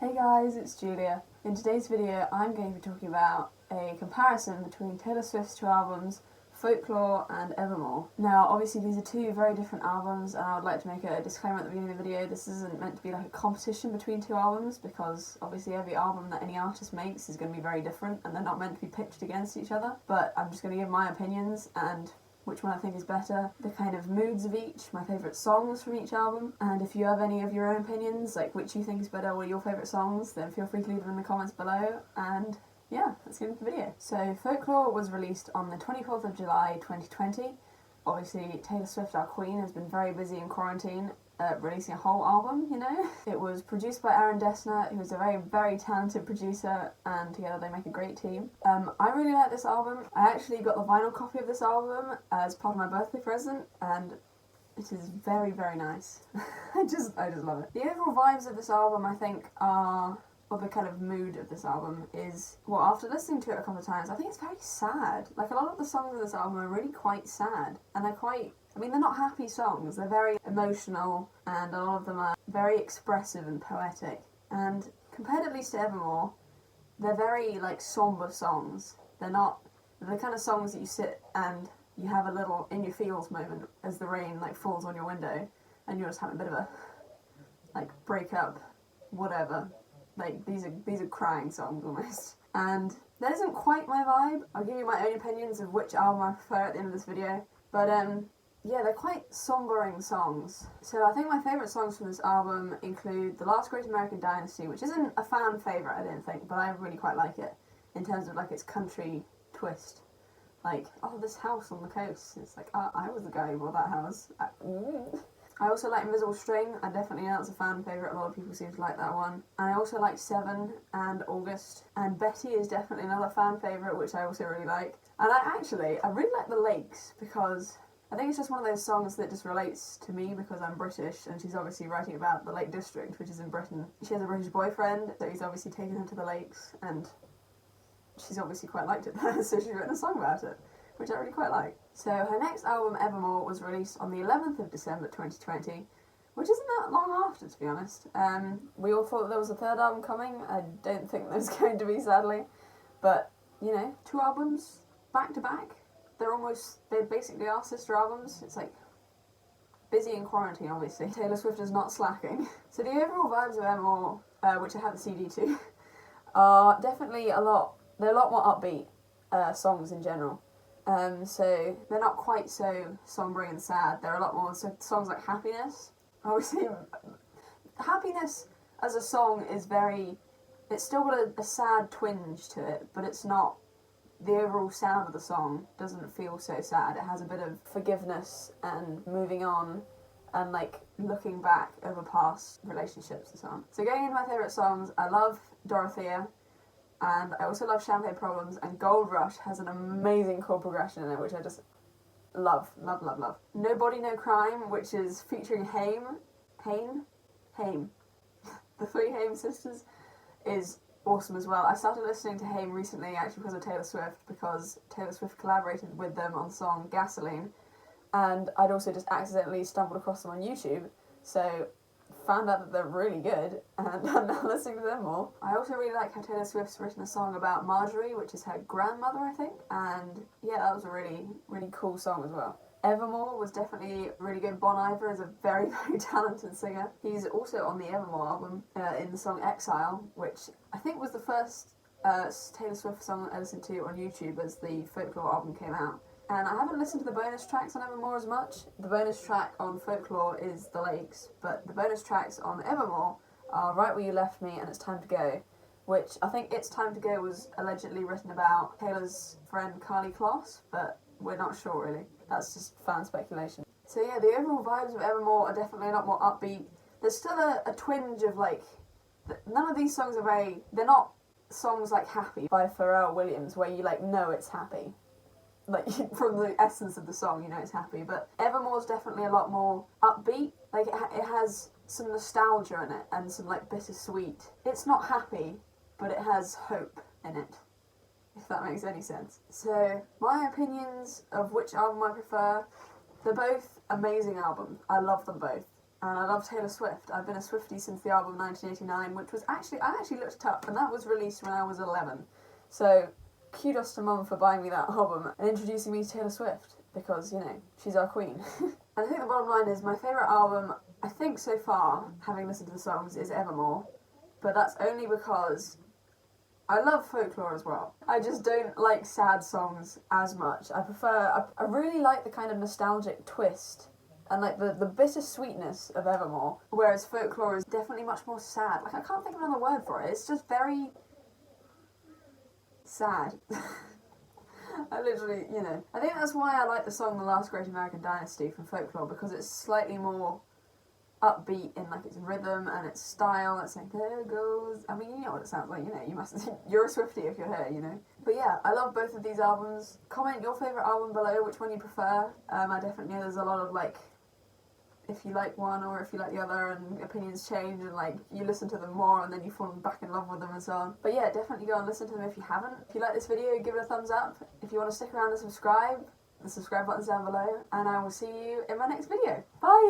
Hey guys, it's Julia. In today's video I'm going to be talking about a comparison between Taylor Swift's two albums, Folklore and Evermore. Now obviously these are two very different albums and I would like to make a disclaimer at the beginning of the video. This isn't meant to be like a competition between two albums because obviously every album that any artist makes is going to be very different and they're not meant to be pitched against each other. But I'm just going to give my opinions and which one I think is better, the kind of moods of each, my favourite songs from each album, and if you have any of your own opinions, like which you think is better or your favourite songs, then feel free to leave them in the comments below, and yeah, let's get into the video. So Folklore was released on the 24th of July 2020. Obviously Taylor Swift, our queen, has been very busy in quarantine, releasing a whole album, you know. It was produced by Aaron Dessner, who is a very, very talented producer, and together they make a great team. I really like this album. I actually got the vinyl copy of this album as part of my birthday present, and it is very, very nice. I just love it. The overall vibes of this album, I think, are... or the kind of mood of this album is, well, after listening to it a couple of times, I think it's very sad. Like, a lot of the songs of this album are really quite sad, and they're quite... I mean, they're not happy songs, they're very emotional, and a lot of them are very expressive and poetic. And compared at least to Evermore, they're very, like, somber songs. They're the kind of songs that you sit and you have a little in your feels moment as the rain, like, falls on your window, and you're just having a bit of a, like, breakup, whatever. Like, these are crying songs, almost. And that isn't quite my vibe. I'll give you my own opinions of which album I prefer at the end of this video. But, yeah, they're quite sombering songs. So I think my favourite songs from this album include The Last Great American Dynasty, which isn't a fan favourite, I don't think, but I really quite like it, in terms of, like, its country twist. Like, oh, this house on the coast. It's like, oh, I was the guy who bought that house. I also like Invisible String. I definitely know it's a fan favourite. A lot of people seem to like that one. And I also like Seven and August. And Betty is definitely another fan favourite, which I also really like. And I really like The Lakes, because I think it's just one of those songs that just relates to me because I'm British, and she's obviously writing about the Lake District, which is in Britain. She has a British boyfriend, so he's obviously taken her to the lakes, and she's obviously quite liked it there, so she's written a song about it, which I really quite like. So her next album, Evermore, was released on the 11th of December 2020, which isn't that long after, to be honest. We all thought there was a third album coming. I don't think there's going to be, sadly. But, you know, two albums back to back. They basically are sister albums. It's like busy in quarantine, obviously. Taylor Swift is not slacking. So the overall vibes of Evermore, which I have the CD to, are definitely they're a lot more upbeat songs in general. So they're not quite so sombering and sad. They're a lot more songs like Happiness. Obviously, Happiness as a song is it's still got a sad twinge to it, but it's not, the overall sound of the song doesn't feel so sad. It has a bit of forgiveness and moving on and like looking back over past relationships and so on. So going into my favourite songs, I love Dorothea, and I also love Champagne Problems, and Gold Rush has an amazing chord progression in it, which I just love, love, love, love. Nobody No Crime, which is featuring Haim. The three Haim sisters, is awesome as well. I started listening to Haim recently, actually because of Taylor Swift, because Taylor Swift collaborated with them on the song Gasoline, and I'd also just accidentally stumbled across them on YouTube, so found out that they're really good, and I'm now listening to them more. I also really like how Taylor Swift's written a song about Marjorie, which is her grandmother, I think, and yeah, that was a really, really cool song as well. Evermore was definitely really good. Bon Iver is a very, very talented singer. He's also on the Evermore album in the song Exile, which I think was the first Taylor Swift song I listened to on YouTube as the Folklore album came out. And I haven't listened to the bonus tracks on Evermore as much. The bonus track on Folklore is The Lakes, but the bonus tracks on Evermore are Right Where You Left Me and It's Time to Go, which I think It's Time to Go was allegedly written about Taylor's friend Carly Kloss, but we're not sure really. That's just fan speculation. So yeah, the overall vibes of Evermore are definitely a lot more upbeat. There's still a twinge of like, none of these songs are they're not songs like Happy by Pharrell Williams where you like know it's happy. Like, from the essence of the song, you know it's happy. But Evermore's definitely a lot more upbeat. Like, it has some nostalgia in it and some, like, bittersweet. It's not happy, but it has hope in it, if that makes any sense. So, my opinions of which album I prefer, they're both amazing albums. I love them both. and I love Taylor Swift. I've been a Swiftie since the album 1989, which was I actually looked it up, and that was released when I was 11. So kudos to Mum for buying me that album and introducing me to Taylor Swift, because, you know, she's our queen. And I think the bottom line is my favourite album, I think so far, having listened to the songs, is Evermore, but that's only because I love Folklore as well. I just don't like sad songs as much. I really like the kind of nostalgic twist and like the bittersweetness of Evermore, whereas Folklore is definitely much more sad. Like, I can't think of another word for it. It's just very sad. I literally, you know. I think that's why I like the song The Last Great American Dynasty from Folklore, because it's slightly more upbeat in like its rhythm and its style. It's like, there goes, I mean, you know what it sounds like, you know, you must, you're a Swiftie if you're here, you know. But yeah, I love both of these albums. Comment your favourite album below, which one you prefer. I definitely know there's a lot of like, if you like one or if you like the other, and opinions change, and like you listen to them more and then you fall back in love with them and so on. But yeah, definitely go and listen to them if you haven't. If you like this video, give it a thumbs up. If you want to stick around and subscribe, the subscribe button's down below, and I will see you in my next video. Bye!